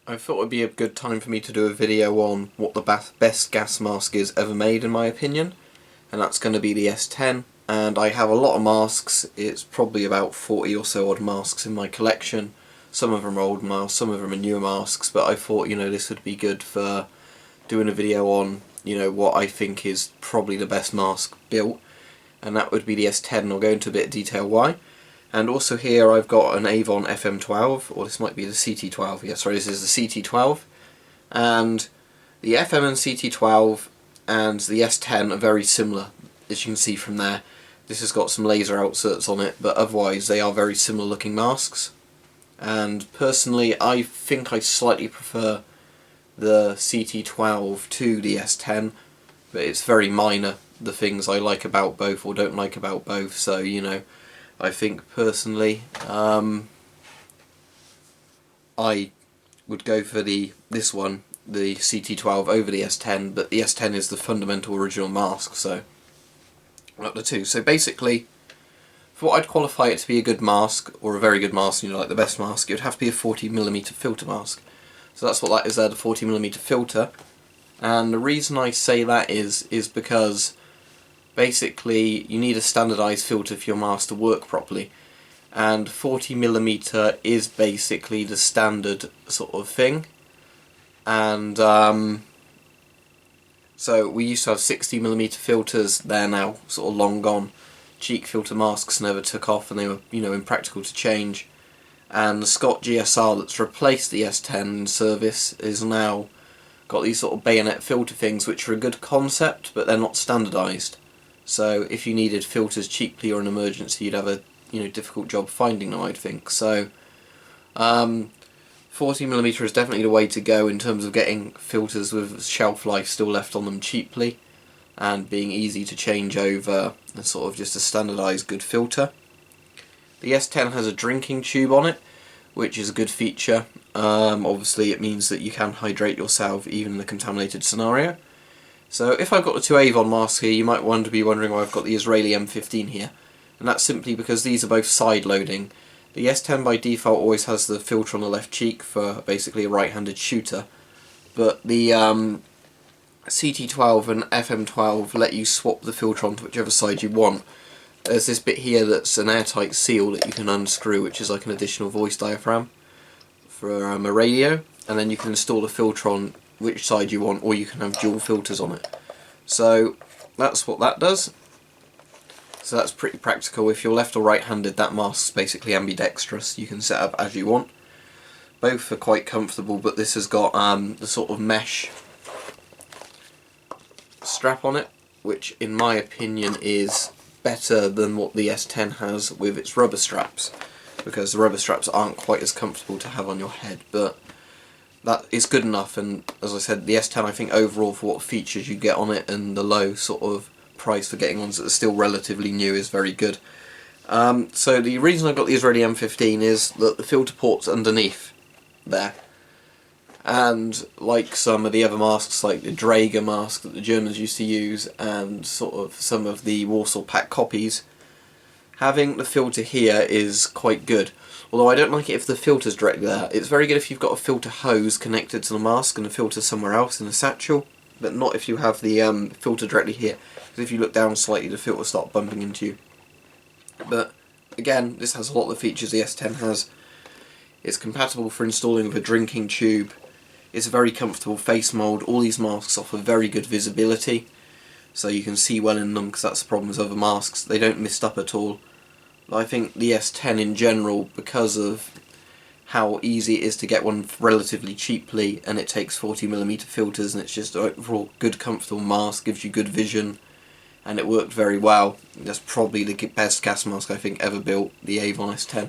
I thought it would be a good time for me to do a video on what the best gas mask is ever made in my opinion, and that's going to be the S10. And I have a lot of masks. It's probably about 40 or so odd masks in my collection. Some of them are old masks, some of them are newer masks, but I thought, this would be good for doing a video on, what I think is probably the best mask built, and that would be the S10, and I'll go into a bit of detail why. And also here I've got an Avon FM12, or this might be the CT12, yeah sorry, this is the CT12, and the FM and CT12 and the S10 are very similar, as you can see from there. This has got some laser outserts on it, but otherwise they are very similar looking masks. And personally I think I slightly prefer the CT12 to the S10, but it's very minor, the things I like about both or don't like about both, so I think personally I would go for this one, the CT12 over the S10, but the S10 is the fundamental original mask, so not the two. So basically, for what I'd qualify it to be a good mask, or a very good mask, like the best mask, it would have to be a 40mm filter mask. So that's what that is there, the 40mm filter. And the reason I say that is because basically you need a standardised filter for your mask to work properly, and 40mm is basically the standard sort of thing. And so we used to have 60mm filters, they're now sort of long gone. Cheek filter masks never took off and they were impractical to change, and the Scott GSR that's replaced the S10 in service is now got these sort of bayonet filter things, which are a good concept but they're not standardised. So if you needed filters cheaply or an emergency, you'd have a difficult job finding them, I'd think. So 40mm is definitely the way to go in terms of getting filters with shelf life still left on them cheaply and being easy to change over and sort of just a standardised good filter. The S10 has a drinking tube on it, which is a good feature. Obviously it means that you can hydrate yourself even in a contaminated scenario. So if I've got the two Avon masks here, you might be wondering why I've got the Israeli M15 here, and that's simply because these are both side loading. The S10 by default always has the filter on the left cheek for basically a right-handed shooter, but the CT12 and FM12 let you swap the filter onto whichever side you want. There's this bit here that's an airtight seal that you can unscrew, which is like an additional voice diaphragm for a radio, and then you can install a filter on which side you want, or you can have dual filters on it. So that's what that does. So that's pretty practical. If you're left or right-handed, that mask's basically ambidextrous. You can set up as you want. Both are quite comfortable, but this has got the sort of mesh strap on it, which in my opinion is better than what the S10 has with its rubber straps, because the rubber straps aren't quite as comfortable to have on your head, but that is good enough. And as I said, the S10 I think overall for what features you get on it and the low sort of price for getting ones that are still relatively new is very good. So the reason I got the Israeli M15 is that the filter port's underneath there, and like some of the other masks, like the Draeger mask that the Germans used to use and sort of some of the Warsaw Pack copies, having the filter here is quite good. Although I don't like it if the filter's directly there. It's very good if you've got a filter hose connected to the mask and the filter somewhere else in the satchel, but not if you have the filter directly here, because if you look down slightly the filter will start bumping into you. But again, this has a lot of the features the S10 has. It's compatible for installing with a drinking tube. It's a very comfortable face mould. All these masks offer very good visibility, so you can see well in them, because that's the problem with other masks. They don't mist up at all. But I think the S10 in general, because of how easy it is to get one relatively cheaply, and it takes 40mm filters, and it's just an overall good comfortable mask, gives you good vision, and it worked very well. That's probably the best gas mask I think ever built, the Avon S10.